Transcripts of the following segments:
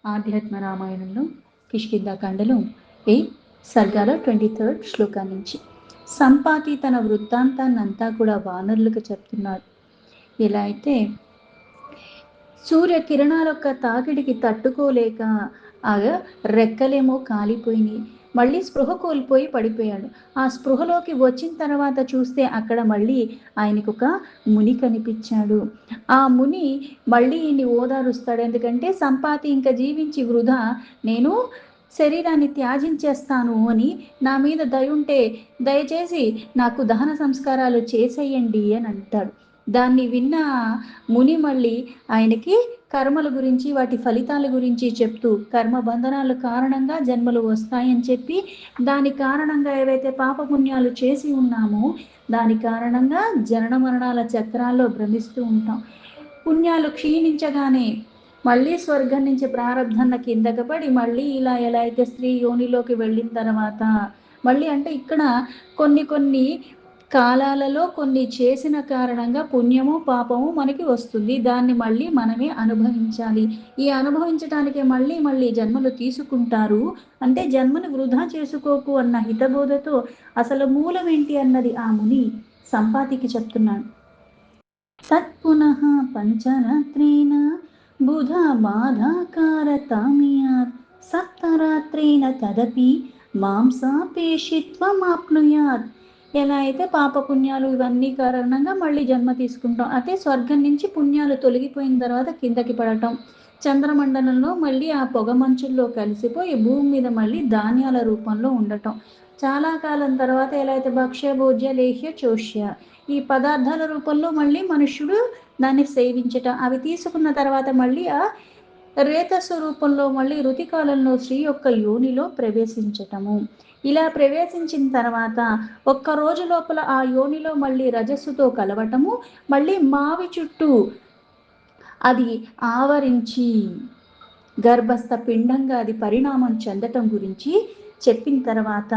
ఆధ్యాత్మ రామాయణంలో కిష్కింధాకాండలో 8 సర్గాలో 23rd శ్లోకం నుంచి సంపాతి తన వృత్తాంతాన్నంతా కూడా వానరులకు చెప్తున్నాడు. ఎలా అయితే సూర్య కిరణాల యొక్క తాకిడికి తట్టుకోలేక రెక్కలేమో కాలిపోయినాయి. మళ్ళీ స్పృహ కోల్పోయి పడిపోయాడు. ఆ స్పృహలోకి వచ్చిన తర్వాత చూస్తే అక్కడ మళ్ళీ ఆయనకు ఒక ముని కనిపించాడు. ఆ ముని మళ్ళీ ఈయన్ని ఓదారుస్తాడు. ఎందుకంటే సంపాతి ఇంకా జీవించి వృధా, నేను శరీరాన్ని త్యాజించేస్తాను అని, నా మీద దయ ఉంటే దయచేసి నాకు దహన సంస్కారాలు చేసేయండి అని అంటాడు. దాన్ని విన్న ముని మళ్ళీ ఆయనకి కర్మల గురించి, వాటి ఫలితాల గురించి చెప్తూ, కర్మ బంధనాల కారణంగా జన్మలు వస్తాయని చెప్పి, దాని కారణంగా ఏవైతే పాపపుణ్యాలు చేసి ఉన్నామో దాని కారణంగా జనన మరణాల చక్రాల్లో భ్రమిస్తూ ఉంటాం. పుణ్యాలు క్షీణించగానే మళ్ళీ స్వర్గం నుంచి ప్రారంధన కిందకి పడి మళ్ళీ ఇలా ఎలా అయితే స్త్రీ యోనిలోకి వెళ్ళిన తర్వాత మళ్ళీ అంటే ఇక్కడ కొన్ని కాలాలలో కొన్ని చేసిన కారణంగా పుణ్యము పాపము మనకి వస్తుంది. దాన్ని మళ్ళీ మనమే అనుభవించాలి. ఈ అనుభవించడానికి మళ్ళీ జన్మలు తీసుకుంటారు. అంటే జన్మను వృధా చేసుకోకు అన్న హితబోధతో అసలు మూలం ఏంటి అన్నది ఆ ముని సంపాతికి చెప్తున్నాడు. తత్పునః పంచరాత్రేణ బుధ బాధాకారతామియాత్ సప్తరాత్రేణ తదపి మాంసాపేషిత్వమాప్నుయాత్. ఎలా అయితే పాపపుణ్యాలు ఇవన్నీ కారణంగా మళ్ళీ జన్మ తీసుకుంటాం. అయితే స్వర్గం నుంచి పుణ్యాలు తొలగిపోయిన తర్వాత కిందకి పడటం, చంద్రమండలంలో మళ్ళీ ఆ పొగ మంచుల్లో కలిసిపోయి భూమి మీద మళ్ళీ ధాన్యాల రూపంలో ఉండటం, చాలా కాలం తర్వాత ఎలా అయితే భక్ష్య భోజ్య లేహ్య చోష్య ఈ పదార్థాల రూపంలో మళ్ళీ మనుష్యుడు దాన్ని సేవించటం, అవి తీసుకున్న తర్వాత మళ్ళీ ఆ రేతస్సు రూపంలో మళ్ళీ ఋతికాలంలో స్త్రీ యొక్క యోనిలో ప్రవేశించటము. ఇలా ప్రవేశించిన తర్వాత ఒక్క రోజు లోపల ఆ యోనిలో మళ్ళీ రజస్సుతో కలవటము, మళ్ళీ మావి చుట్టూ అది ఆవరించి గర్భస్థ పిండంగా అది పరిణామం చెందటం గురించి చెప్పిన తర్వాత,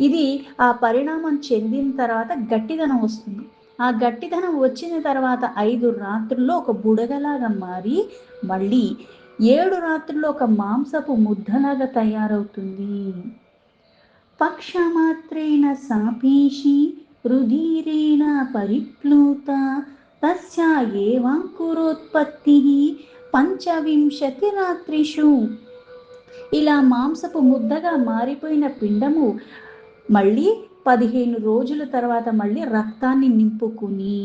ఇది ఆ పరిణామం చెందిన తర్వాత గట్టిదనం వస్తుంది. ఆ గట్టిదనం వచ్చిన తర్వాత 5 రాత్రుల్లో ఒక బుడగలాగా మారి మళ్ళీ 7 రాత్రుల్లో ఒక మాంసపు ముద్దలాగా తయారవుతుంది. పక్షమాత్రేణ సాపేషి రుధిరేణ పరిప్లూత తస్యా ఏవాంకురోత్పత్తి 25 రాత్రిషు. ఇలా మాంసపు ముద్దగా మారిపోయిన పిండము మళ్ళీ 15 రోజుల తర్వాత మళ్ళీ రక్తాన్ని నింపుకుని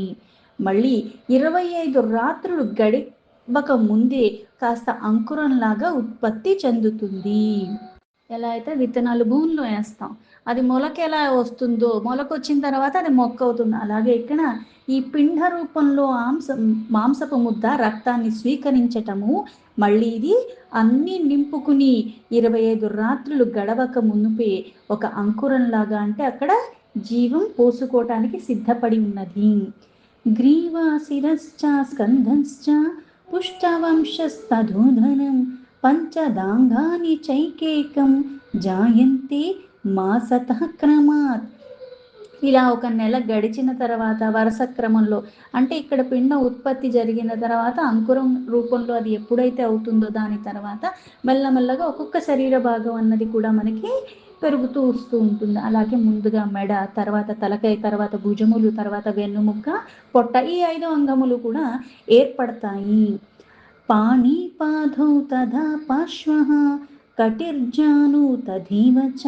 మళ్ళీ 25 రాత్రులు గడిపక ముందే కాస్త అంకురంలాగా ఉత్పత్తి చెందుతుంది. ఎలా అయితే విత్తనాలు భూమిలో వేస్తాం, అది మొలక ఎలా వస్తుందో, మొలక వచ్చిన తర్వాత అది మొక్క అవుతుంది. అలాగే ఇక్కడ ఈ పిండ రూపంలో మాంసపు ముద్ద రక్తాన్ని స్వీకరించటము, మళ్ళీ ఇది అన్నీ నింపుకుని 25 రాత్రులు గడవక మునుపే ఒక అంకురంలాగా, అంటే అక్కడ జీవం పోసుకోవటానికి సిద్ధపడి ఉన్నది. గ్రీవా శిరశ్చ స్కంధశ్చ పుష్టవంశస్తధూధనం పంచదాంగాని చైకేకం జాయంతే మాసతః క్రమాత్. ఇలా ఒక నెల గడిచిన తర్వాత వరుస క్రమంలో, అంటే ఇక్కడ పిండ ఉత్పత్తి జరిగిన తర్వాత అంకురం రూపంలో అది ఎప్పుడైతే అవుతుందో దాని తర్వాత మెల్లమెల్లగా ఒక్కొక్క శరీర భాగం అన్నది కూడా మనకి పెరుగుతూ వస్తూ ఉంటుంది. అలాగే ముందుగా మెడ, తర్వాత తలకాయ, తర్వాత భుజములు, తర్వాత వెన్నుముక్క, పొట్ట, ఈ 5 అంగములు కూడా ఏర్పడతాయి. పాణిపాదౌ తథా పార్శ్వః కటిర్జాను తథైవ చ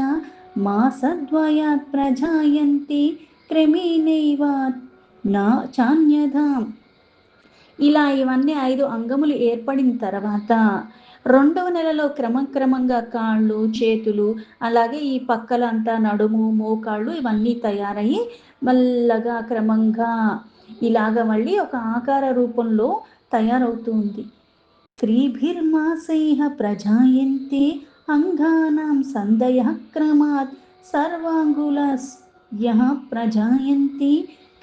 మాసద్వయాత్ ప్రజాయంతే క్రమేణైవ నా చాన్యథా. ఇలా ఇవన్నీ 5 అంగములు ఏర్పడిన తర్వాత 2వ నెలలో క్రమంగా కాళ్ళు, చేతులు, అలాగే ఈ పక్కలంతా నడుము, మోకాళ్ళు ఇవన్నీ తయారయ్యి మెల్లగా క్రమంగా ఇలాగ మళ్ళీ ఒక ఆకార రూపంలో తయారవుతుంది. స్త్రీభిర్మాసైః ప్రజాయంతే అంగానాం సందయః క్రమాత్ సర్వాంగులస్యః ప్రజాయంతి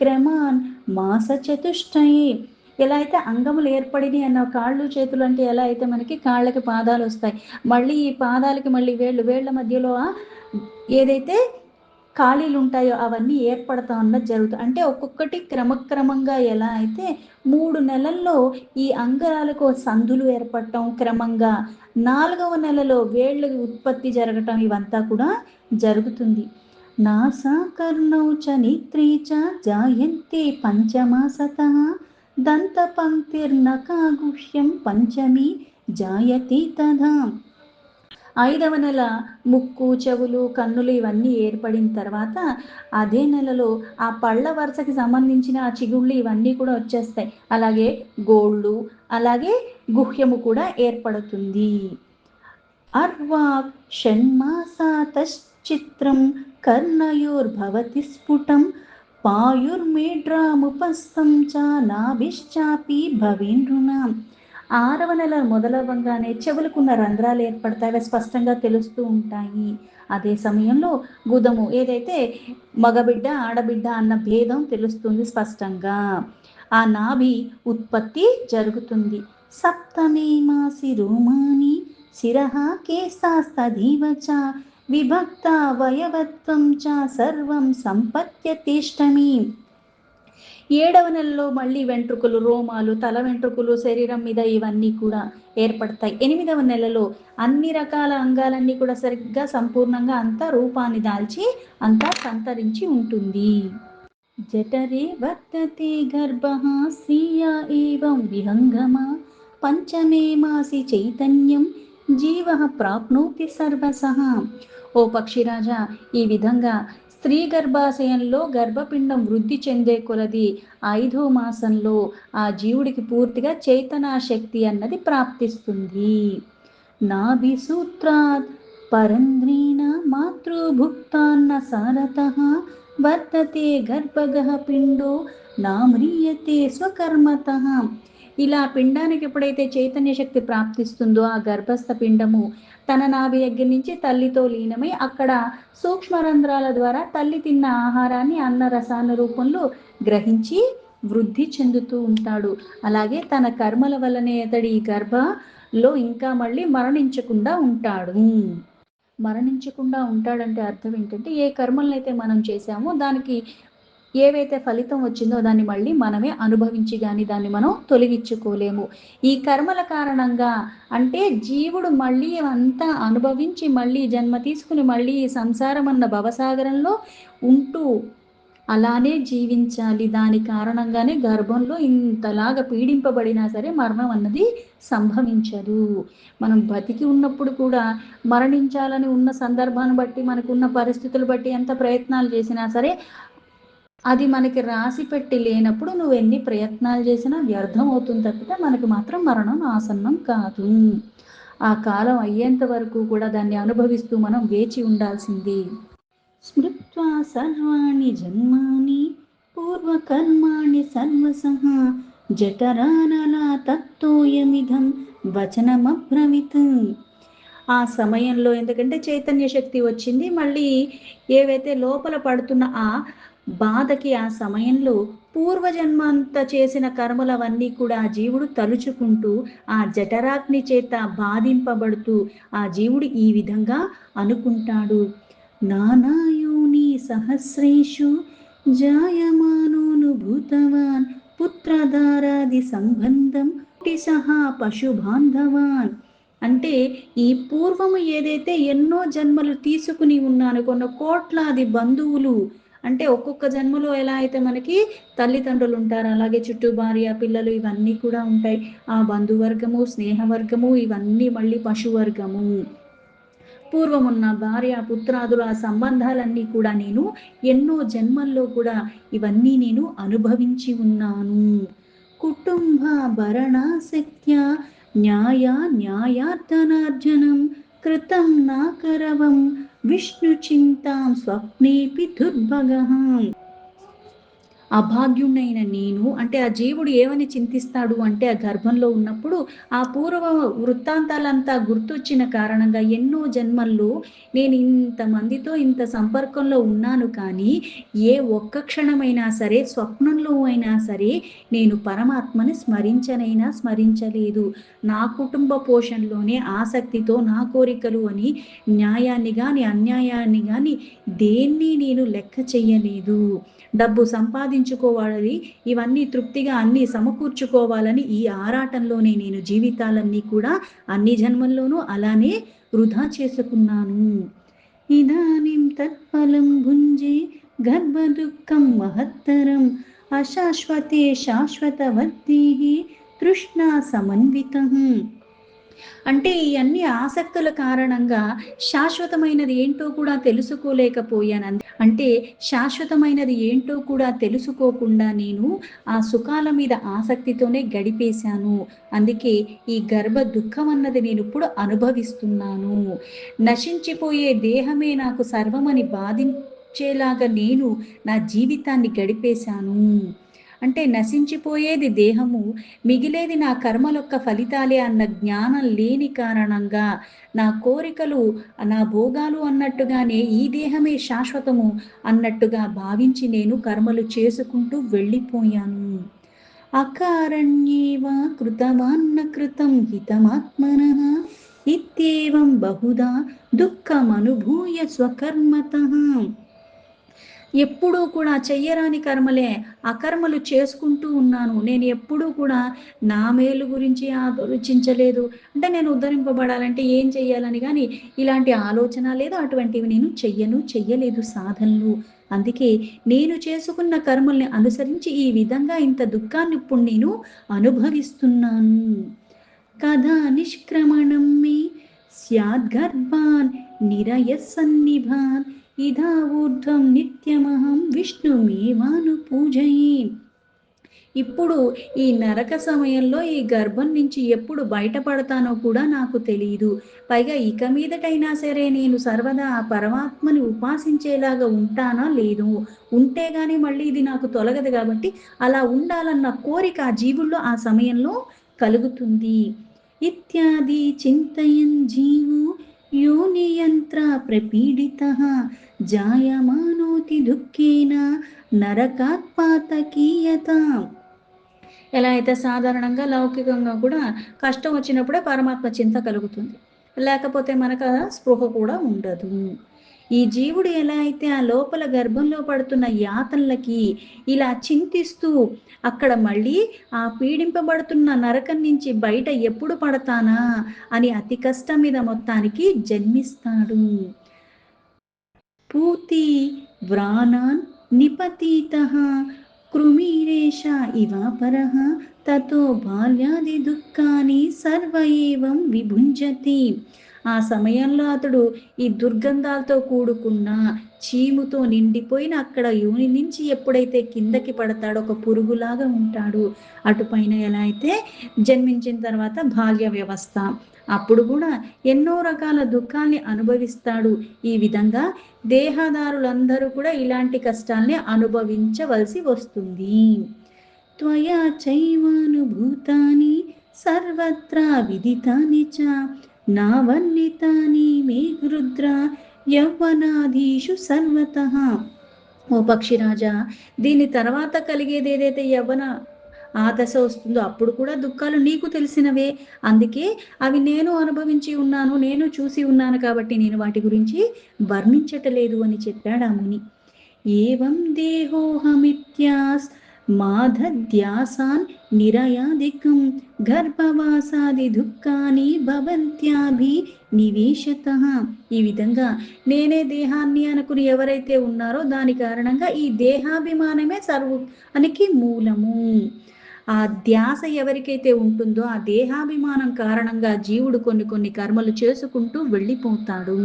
క్రమాన్ మాసచతుష్టయే. ఎలా అయితే అంగములు ఏర్పడినాయి అన్న, కాళ్ళు చేతులు అంటే ఎలా అయితే మనకి కాళ్ళకి పాదాలు వస్తాయి, మళ్ళీ ఈ పాదాలకి మళ్ళీ వేళ్ళ మధ్యలో ఏదైతే ఖాళీలు ఉంటాయో అవన్నీ ఏర్పడతా అన్నది జరుగుతుంది. అంటే ఒక్కొక్కటి క్రమక్రమంగా ఎలా అయితే 3 నెలల్లో ఈ అంగాలకు సందులు ఏర్పడటం, క్రమంగా 4వ నెలలో వేళ్ళు ఉత్పత్తి జరగటం ఇవంతా కూడా జరుగుతుంది. నాసా కర్ణౌ చ నేత్రే చ జాయంతే పంచమాసతః దంతపంక్తిర్నఖాగుహ్యం పంచమి జాయతే తథా. 5వ నెల ముక్కు, చెవులు, కన్నులు ఇవన్నీ ఏర్పడిన తర్వాత అదే నెలలో ఆ పళ్ళ వరుసకి సంబంధించిన ఆ చిగుళ్ళు ఇవన్నీ కూడా వచ్చేస్తాయి. అలాగే గోళ్ళు, అలాగే గుహ్యము కూడా ఏర్పడుతుంది. అర్వాక్ షణ్మాసాతశ్చిత్రం కర్ణయోర్భవతి స్ఫుటం పాయుర్మేఢ్రాముపస్థం చ నాభిశ్చాపి భవేనృణాం. 6వ నెల మొదలవ్వంగానే చెవులకున్న రంధ్రాలు ఏర్పడతాయి, అవి స్పష్టంగా తెలుస్తూ ఉంటాయి. అదే సమయంలో గుదము ఏదైతే మగబిడ్డ ఆడబిడ్డ అన్న భేదం తెలుస్తుంది స్పష్టంగా. ఆ నాభి ఉత్పత్తి జరుగుతుంది. సప్తమే మాసి రోమాని శిరః కేశాస్తదీవ చ విభక్త వయవత్వం చ సర్వం సంపత్యతేష్టమి. 7వ నెలలో మళ్ళీ వెంట్రుకలు, రోమాలు, తల వెంట్రుకలు శరీరం మీద ఇవన్నీ కూడా ఏర్పడతాయి. 8వ నెలలో అన్ని రకాల అంగాలన్నీ కూడా సరిగ్గా సంపూర్ణంగా అంతా రూపాన్ని దాల్చి అంతా సంతరించి ఉంటుంది. జఠరే వర్తతే గర్భః స్త్రియా ఏవం విహంగమా పంచమే మాసి చైతన్యం జీవః ప్రాప్నోతి సర్వసః. ఓ పక్షిరాజా, ఈ విధంగా స్త్రీ గర్భాశయంలో గర్భపిండం వృద్ధి చెందే కొలది 5వ మాసంలో ఆ జీవుడికి పూర్తిగా చైతన్యశక్తి అన్నది ప్రాప్తిస్తుంది. నాభి సూత్రాత్ పరంధ్రేణ మాతృభుక్తాన్న సారతః వర్తతే గర్భగః పిండో నామ్రియతే స్వకర్మతః. ఇలా పిండానికి ఎప్పుడైతే చైతన్య శక్తి ప్రాప్తిస్తుందో ఆ గర్భస్థ పిండము తన నాభి దగ్గర నుంచి తల్లితో లీనమై అక్కడ సూక్ష్మ రంధ్రాల ద్వారా తల్లి తిన్న ఆహారాన్ని అన్న రసాన రూపంలో గ్రహించి వృద్ధి చెందుతూ ఉంటాడు. అలాగే తన కర్మల వల్లనే అతడి ఈ గర్భంలో ఇంకా మళ్ళీ మరణించకుండా ఉంటాడంటే అర్థం ఏంటంటే, ఏ కర్మలనైతే మనం చేశామో దానికి ఏవైతే ఫలితం వచ్చిందో దాన్ని మళ్ళీ మనమే అనుభవించి కానీ దాన్ని మనం తొలగించుకోలేము. ఈ కర్మల కారణంగా అంటే జీవుడు మళ్ళీ అంతా అనుభవించి మళ్ళీ జన్మ తీసుకుని మళ్ళీ సంసారం అన్న భవసాగరంలో ఉంటూ అలానే జీవించాలి. దాని కారణంగానే గర్భంలో ఇంతలాగా పీడింపబడినా సరే మరణం అన్నది సంభవించదు. మనం బతికి ఉన్నప్పుడు కూడా మరణించాలని ఉన్న సందర్భాన్ని బట్టి మనకున్న పరిస్థితులు బట్టి ఎంత ప్రయత్నాలు చేసినా సరే అది మనకి రాసి పెట్టి లేనప్పుడు నువ్వు ఎన్ని ప్రయత్నాలు చేసినా వ్యర్థం అవుతుంది తప్పితే మనకి మాత్రం మరణం ఆసన్నం కాదు. ఆ కాలం అయ్యేంత వరకు కూడా దాన్ని అనుభవిస్తూ మనం వేచి ఉండాల్సింది. స్మృత్వా సర్వాణి జన్మాని పూర్వకర్మాణి సర్వసః జఠరానలా తత్తోయమిదం వచనమబ్రవీత్. ఆ సమయంలో ఎందుకంటే చైతన్య శక్తి వచ్చింది, మళ్ళీ ఏవైతే లోపల పడుతున్న ఆ బాధకి ఆ సమయంలో పూర్వజన్మంత చేసిన కర్మలవన్నీ కూడా ఆ జీవుడు తలుచుకుంటూ ఆ జఠరాగ్ని చేత బాధింపబడుతూ ఆ జీవుడు ఈ విధంగా అనుకుంటాడు. నానాయోని సహస్రేషు జాయమానోనుభూతవాన్ పుత్రధారాది సంబంధం సహా పశుబాంధవాన్. అంటే ఈ పూర్వము ఏదైతే ఎన్నో జన్మలు తీసుకుని ఉన్నాను, కొన్ని కోట్లాది బంధువులు, అంటే ఒక్కొక్క జన్మలో ఎలా అయితే మనకి తల్లిదండ్రులు ఉంటారు అలాగే చుట్టూ భార్య పిల్లలు ఇవన్నీ కూడా ఉంటాయి. ఆ బంధువర్గము, స్నేహవర్గము ఇవన్నీ మళ్ళీ పశువర్గము. పూర్వమున్న భార్య పుత్రాదుల ఆ సంబంధాలన్నీ కూడా నేను ఎన్నో జన్మల్లో కూడా ఇవన్నీ నేను అనుభవించి ఉన్నాను. కుటుంబ భరణాసక్త్య న్యాయార్థనార్జనం కృతం నాకరవం విష్ణు చింతాం స్వప్నేపి దుర్భగః. అభాగ్యుడైన నేను అంటే ఆ జీవుడు ఏమని చింతిస్తాడు అంటే ఆ గర్భంలో ఉన్నప్పుడు ఆ పూర్వ వృత్తాంతాలంతా గుర్తొచ్చిన కారణంగా ఎన్నో జన్మల్లో నేను ఇంతమందితో ఇంత సంపర్కంలో ఉన్నాను కానీ ఏ ఒక్క క్షణమైనా సరే స్వప్నంలో అయినా సరే నేను పరమాత్మని స్మరించలేదు. నా కుటుంబ పోషణలోనే ఆసక్తితో నా కోరికలు అని న్యాయాన్ని గాని అన్యాయాన్ని గాని దేన్ని నేను లెక్క చెయ్యలేదు. డబ్బు సంపాదించుకోవాలి, ఇవన్నీ తృప్తిగా అన్నీ సమకూర్చుకోవాలని ఈ ఆరాటంలోనే నేను జీవితాలన్నీ కూడా అన్ని జన్మల్లోనూ అలానే వృధా చేసుకున్నాను. ఇదానీం తత్ఫలం భుంజే గర్భదుఃఖం మహత్తరం అశాశ్వతే శాశ్వతవర్తిః తృష్ణా సమన్వితం. అంటే ఇయన్నీ ఆసక్తుల కారణంగా శాశ్వతమైనది ఏంటో కూడా తెలుసుకోలేకపోయాను. అంటే శాశ్వతమైనది ఏంటో కూడా తెలుసుకోకుండా నేను ఆ సుఖాల మీద ఆసక్తితోనే గడిపేశాను. అందుకే ఈ గర్భ దుఃఖం అన్నది నేనిప్పుడు అనుభవిస్తున్నాను. నశించిపోయే దేహమే నాకు సర్వమని బాధించేలాగా నేను నా జీవితాన్ని గడిపేశాను. అంటే నశించిపోయేది దేహము, మిగిలేది నా కర్మలొక్క ఫలితాలే అన్న జ్ఞానం లేని కారణంగా నా కోరికలు, నా భోగాలు అన్నట్టుగానే ఈ దేహమే శాశ్వతము అన్నట్టుగా భావించి నేను కర్మలు చేసుకుంటూ వెళ్ళిపోయాను. అకారణ్యేవ కృతవాన్న కృతం హితమాత్మనః ఇత్యేవం బహుదా దుఃఖమనుభూయ స్వకర్మతః. ఎప్పుడూ కూడా చెయ్యరాని కర్మలే, అకర్మలు చేసుకుంటూ ఉన్నాను. నేను ఎప్పుడూ కూడా నా మేలు గురించి ఆలోచించలేదు. అంటే నేను ఉద్ధరింపబడాలంటే ఏం చెయ్యాలని గాని ఇలాంటి ఆలోచన లేదు. అటువంటివి నేను చెయ్యలేదు సాధనలు. అందుకే నేను చేసుకున్న కర్మల్ని అనుసరించి ఈ విధంగా ఇంత దుఃఖాన్ని ఇప్పుడు నేను అనుభవిస్తున్నాను. కదా నిష్క్రమణం మే స్యాద్గర్భాన్ నిరయస్సన్నిభాన్ ఇదా ఊర్ధ్వం నిత్యమహం విష్ణుమేవాను పూజయే. ఇప్పుడు ఈ నరక సమయంలో ఈ గర్భం నుంచి ఎప్పుడు బయటపడతానో కూడా నాకు తెలియదు. పైగా ఇక మీదటైనా సరే నేను సర్వదా ఆ పరమాత్మని ఉపాసించేలాగా ఉంటానా లేదు. ఉంటే గాని మళ్ళీ ఇది నాకు తొలగదు కాబట్టి అలా ఉండాలన్న కోరిక ఆ జీవుల్లో ఆ సమయంలో కలుగుతుంది. ఇత్యాది చింతయన్ జీవో యోనియంత్ర ప్రపీడితః జాయమానోతి దుఃఖేన నరకాత్పాతకీయత. ఎలా అయితే సాధారణంగా లౌకికంగా కూడా కష్టం వచ్చినప్పుడే పరమాత్మ చింత కలుగుతుంది. లేకపోతే మనకు ఆ స్పృహ కూడా ఉండదు. ఈ జీవుడు ఎలా అయితే ఆ లోపల గర్భంలో పడుతున్న యాతనలకి ఇలా చింతిస్తూ అక్కడ మళ్ళీ ఆ పీడింపబడుతున్న నరకం నుంచి బయట ఎప్పుడు పడతానా అని అతి కష్టం మీద మొత్తానికి జన్మిస్తాడు. పూతి వ్రానాన్ నిపతీతః కృమిరేష ఇవాపరః తతో బాల్యాది దుఃఖాని సర్వ ఏవం విభుంజతి. ఆ సమయంలో అతడు ఈ దుర్గంధాలతో కూడుకున్న చీముతో నిండిపోయిన అక్కడ యోని నుంచి ఎప్పుడైతే కిందకి పడతాడో ఒక పురుగులాగా ఉంటాడు. అటుపైన ఎలా అయితే జన్మించిన తర్వాత బాల్య వ్యవస్థ అప్పుడు కూడా ఎన్నో రకాల దుఃఖాల్ని అనుభవిస్తాడు. ఈ విధంగా దేహదారులందరూ కూడా ఇలాంటి కష్టాల్ని అనుభవించవలసి వస్తుంది. త్వయా చైవానుభూతాని సర్వత్రా విదితాని చ నావర్ణితాని మే రుద్ర యవ్వనాధీషు సర్వతః. ఓ పక్షిరాజా, దీని తర్వాత కలిగేది ఏదైతే యవ్వన ఆ దశ వస్తుందో అప్పుడు కూడా దుఃఖాలు నీకు తెలిసినవే. అందుకే అవి నేను అనుభవించి ఉన్నాను, నేను చూసి ఉన్నాను కాబట్టి నేను వాటి గురించి వర్ణించటలేదు అని చెప్పాడు ఆ ముని. ఏవం దేహోహమిత్యాస్ మాధధ్యాసాన్ నిరయాదికం గర్భవాసాది దుఃఖాని భవంత్యాభి నివేశతః. ఈ విధంగా నేనే దేహాన్ని అనుకుని ఎవరైతే ఉన్నారో దాని కారణంగా ఈ దేహాభిమానమే సర్వానికి మూలము. ఆ ధ్యాస ఎవరికైతే ఉంటుందో ఆ దేహాభిమానం కారణంగా జీవుడు కొన్ని కర్మలు చేసుకుంటూ వెళ్ళిపోతాడు.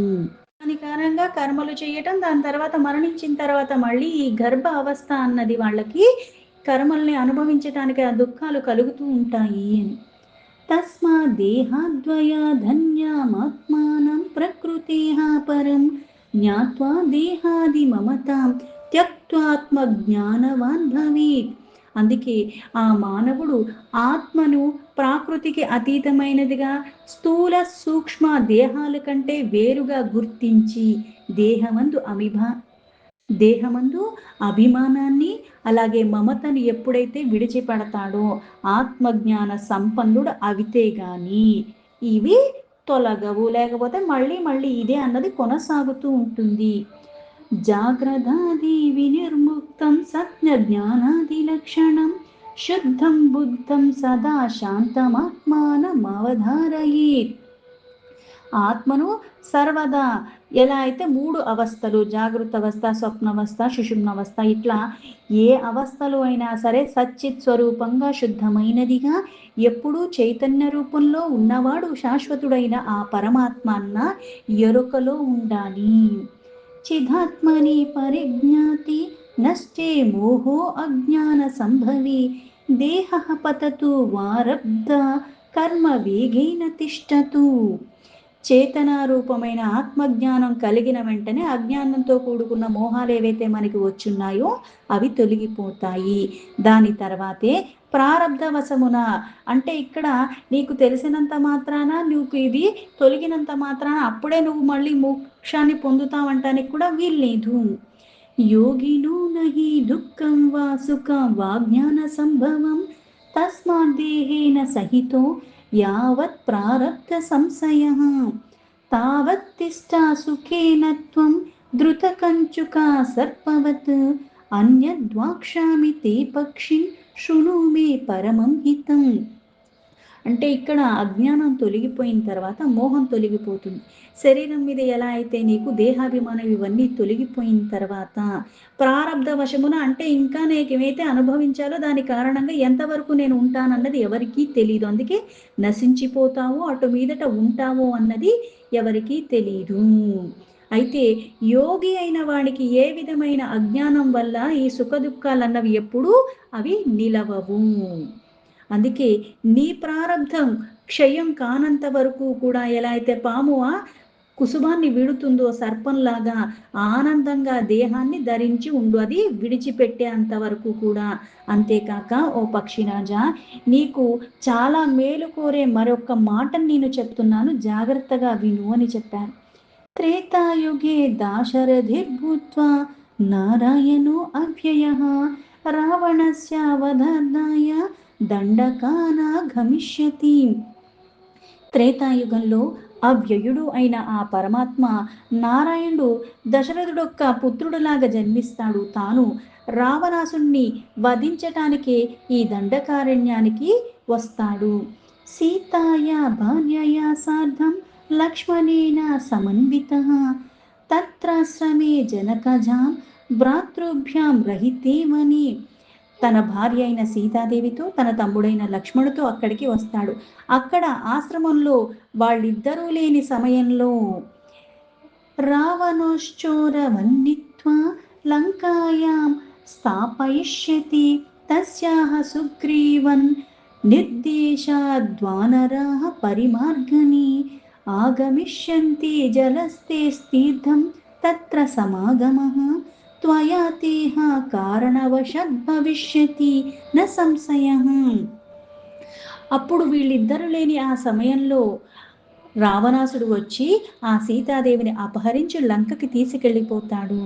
దాని కారణంగా కర్మలు చేయటం, దాని తర్వాత మరణించిన తర్వాత మళ్ళీ ఈ గర్భ అవస్థ అన్నది వాళ్ళకి కర్మల్ని అనుభవించటానికి ఆ దుఃఖాలు కలుగుతూ ఉంటాయి అని. తస్మా దేహాద్వయా ధన్యామాత్మానం ప్రకృతేః పరం జ్ఞాత్వా దేహాది మమతాం త్యక్త్వాత్మ జ్ఞానవాన్ భవేత్. అందుకే ఆ మానవుడు ఆత్మను ప్రాకృతికి అతీతమైనదిగా, స్థూల సూక్ష్మ దేహాల కంటే వేరుగా గుర్తించి దేహమందు అభిమానాన్ని, అలాగే మమతను ఎప్పుడైతే విడిచిపెడతాడో ఆత్మజ్ఞాన సంపన్నుడు అవితే గాని ఇవి తొలగవు, లేకపోతే మళ్ళీ మళ్ళీ ఇదే అన్నది కొనసాగుతూ ఉంటుంది. జాగ్రత్తాది వినిర్ముక్తం సత్య జ్ఞానాది లక్షణం శుద్ధం బుద్ధం సదా శాంతమాత్మానమవధారయేత్. ఆత్మను సర్వదా ఎలా అయితే 3 అవస్థలు, జాగృత అవస్థ, స్వప్నవస్థ, సుషుమ్నవస్థ, ఇట్లా ఏ అవస్థలో అయినా సరే సచ్చిత్ స్వరూపంగా శుద్ధమైనదిగా ఎప్పుడూ చైతన్య రూపంలో ఉన్నవాడు శాశ్వతుడైన ఆ పరమాత్మ అన్న ఎరుకలో ఉండాలి. చిదాత్మని పరిజ్ఞాతి నష్టే మోహో అజ్ఞాన సంభవి దేహ పతతు వారబ్ధ కర్మ వేగేన తిష్టతు. చేతనారూపమైన ఆత్మజ్ఞానం కలిగిన వెంటనే అజ్ఞానంతో కూడుకున్న మోహాలు ఏవైతే మనకి వచ్చున్నాయో అవి తొలగిపోతాయి. దాని తర్వాతే ప్రారబ్ధవశమున, అంటే ఇక్కడ నీకు తెలిసినంత మాత్రాన, నువ్వు ఇది తొలగినంత మాత్రాన అప్పుడే నువ్వు మళ్ళీ మోక్షాన్ని పొందుతావంటానికి కూడా వీల్లేదు. యోగినో నహి దుఃఖం వా సుఖం వా జ్ఞాన సంభవం తస్మాద్దేహేన సహితో యావత్ ప్రారబ్ధ సంశయః తావత్ తిష్టా సుఖేన త్వం ధృతకంచుకా సర్పవత్ అన్యద్వాక్ష్యామి తే పక్షిన్ శృణు మే పరమం హితం. అంటే ఇక్కడ అజ్ఞానం తొలగిపోయిన తర్వాత మోహం తొలగిపోతుంది. శరీరం మీద ఎలా అయితే నీకు దేహాభిమానం ఇవన్నీ తొలగిపోయిన తర్వాత ప్రారబ్ధ వశమున, అంటే ఇంకా నేకేమైతే అనుభవించాలో దాని కారణంగా ఎంతవరకు నేను ఉంటానన్నది ఎవరికీ తెలియదు. అందుకే నశించిపోతావో అటు మీదట ఉంటావో అన్నది ఎవరికీ తెలియదు. అయితే యోగి అయిన వాడికి ఏ విధమైన అజ్ఞానం వల్ల ఈ సుఖ దుఃఖాలన్నవి ఎప్పుడూ అవి నిలవవు. అందుకే నీ ప్రారబ్ధం క్షయం కానంత వరకు కూడా, ఎలా అయితే పాము ఆ కుసుమాన్ని విడుతుందో సర్పంలాగా ఆనందంగా దేహాన్ని ధరించి ఉండు, అది విడిచిపెట్టే అంతవరకు కూడా. అంతేకాక ఓ పక్షిరాజా, నీకు చాలా మేలు కోరే మరొక మాటను నేను చెప్తున్నాను, జాగ్రత్తగా విను అని చెప్పాను. త్రేతాయుగే దాశరథిర్భూత్వా నారాయణో అవ్యయః రావణస్య వధాయ దండకానాగమిష్యతి. త్రేతాయుగంలో అవ్యయుడు అయిన ఆ పరమాత్మ నారాయణుడు దశరథుడొక్క పుత్రుడులాగా జన్మిస్తాడు. తాను రావణాసుణ్ణి వధించటానికి ఈ దండకారణ్యానికి వస్తాడు. సీతాయా భార్యయా సార్ధం లక్ష్మణేన సమన్వితః తత్రాశ్రమే జనకజాం భ్రాతృభ్యాం రహితే వనే. తన భార్య అయిన సీతాదేవితో తన తమ్ముడైన లక్ష్మణుతో అక్కడికి వస్తాడు. అక్కడ ఆశ్రమంలో వాళ్ళిద్దరూ లేని సమయంలో రావణోశ్చోరవన్నిత్వా లంకాయాం స్థాపయిష్యతి తస్యాః సుగ్రీవన్ నిర్దేశాద్వానరాః పరిమార్గని ఆగమిష్యంతి జలస్తే తీర్థం తత్ర సమాగమః త్వయా తేహ కారణవశాద్ భవిష్యతి న సంశయః. అప్పుడు వీళ్ళిద్దరూ లేని ఆ సమయంలో రావణాసుడు వచ్చి ఆ సీతాదేవిని అపహరించి లంకకి తీసుకెళ్ళిపోతాడు.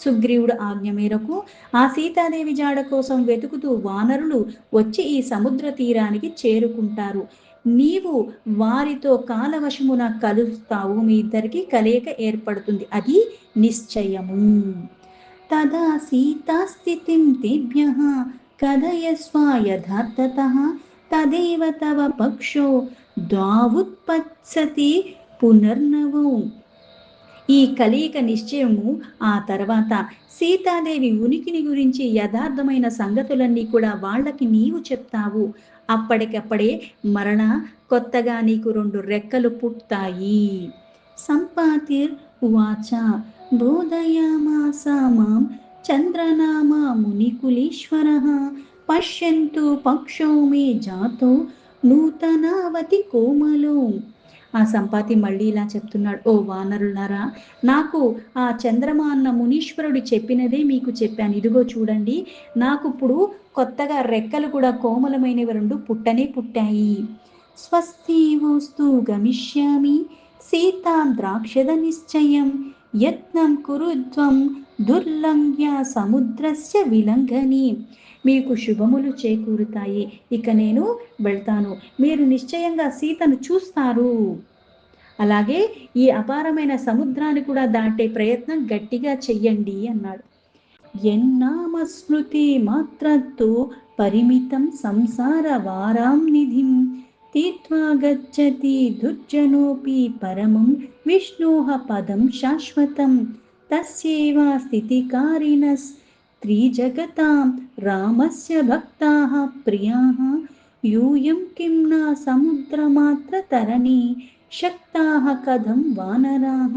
సుగ్రీవుడు ఆజ్ఞ మేరకు ఆ సీతాదేవి జాడ కోసం వెతుకుతూ వానరులు వచ్చి ఈ సముద్ర తీరానికి చేరుకుంటారు. నీవు వారితో కాలవశమున కలుస్తావు, మీ ఇద్దరికి కలయిక ఏర్పడుతుంది, అది నిశ్చయము. తదా సీతాస్థితిం తేభ్యః కథయస్వ యథార్థతః తదేవ తవ పక్షో ద్వావుత్పత్సతి పునర్నవో. ఈ కలియిక నిశ్చయము ఆ తర్వాత సీతాదేవి ఉనికిని గురించి యథార్థమైన సంగతులన్నీ కూడా వాళ్ళకి నీవు చెప్తావు. అప్పటికప్పుడే మరణ కొత్తగా నీకు 2 రెక్కలు పుట్టాయి. సంపాతిర్ ఉవాచ బోధయామాస మాం చంద్రనామా మునికులీశ్వరః పశ్యంతు పక్షో మే జాతో నూతనావతి కోమలో. ఆ సంపాతి మళ్ళీ ఇలా చెప్తున్నాడు, ఓ వానరులారా, నాకు ఆ చంద్రమ అన్న మునీశ్వరుడు చెప్పినదే మీకు చెప్పాను. ఇదిగో చూడండి, నాకు ఇప్పుడు కొత్తగా రెక్కలు కూడా కోమలమైనవి రెండు పుట్టనే పుట్టాయి. స్వస్తివోస్తు గమిష్యామి సీతాం ద్రాక్షద నిశ్చయం యత్నం కురుధ్వం దుర్లంఘ్య సముద్రస్య విలంఘని. మీకు శుభములు చేకూరుతాయి. ఇక నేను వెళ్తాను. మీరు నిశ్చయంగా సీతను చూస్తారు. అలాగే ఈ అపారమైన సముద్రాన్ని కూడా దాటే ప్రయత్నం గట్టిగా చెయ్యండి అన్నాడు. ఎన్నామ స్మృతి మాత్రతో పరిమితం సంసార వారాం నిధిం తీత్వా గచ్చతి దుర్జనోపి పరమం విష్ణోః పదం శాశ్వతం తస్యైవ స్థితికారిణస్ త్రిజగతాం రామస్య భక్తాః ప్రియాః యూయం కిం న సముద్రమాత్ర తరణి శక్తాః కథం వానరాః.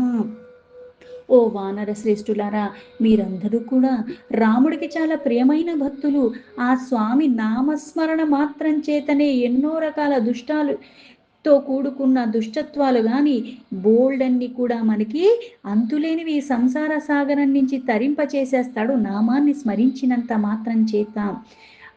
ఓ వానర శ్రేష్ఠులారా, మీరందరూ కూడా రాముడికి చాలా ప్రియమైన భక్తులు. ఆ స్వామి నామస్మరణ మాత్రం చేతనే ఎన్నో రకాల దుష్టాలతో కూడుకున్న దుష్టత్వాలు కానీ బోల్డన్ని కూడా మనకి అంతులేనివి సంసార సాగరం నుంచి తరింపచేసేస్తాడు నామాన్ని స్మరించినంత మాత్రం చేత.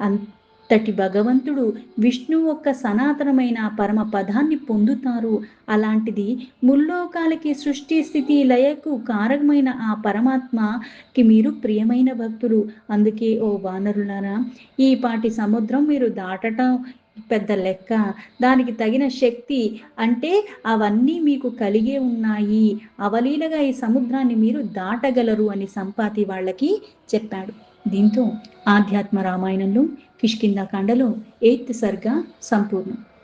అంతటి భగవంతుడు విష్ణు ఒక్క సనాతనమైన పరమ పదాన్ని పొందుతారు. అలాంటిది ముల్లోకాలకి సృష్టి స్థితి లయకు కారకమైన ఆ పరమాత్మకి మీరు ప్రియమైన భక్తులు. అందుకే ఓ వానరులారా, ఈ పాటి సముద్రం మీరు దాటటం పెద్ద లెక్క. దానికి తగిన శక్తి అంటే అవన్నీ మీకు కలిగే ఉన్నాయి. అవలీలగా ఈ సముద్రాన్ని మీరు దాటగలరు అని సంపాతి వాళ్ళకి చెప్పాడు. దీంతో ఆధ్యాత్మ రామాయణంలో కిష్కింధాకాండలో 8th సర్గ సంపూర్ణం.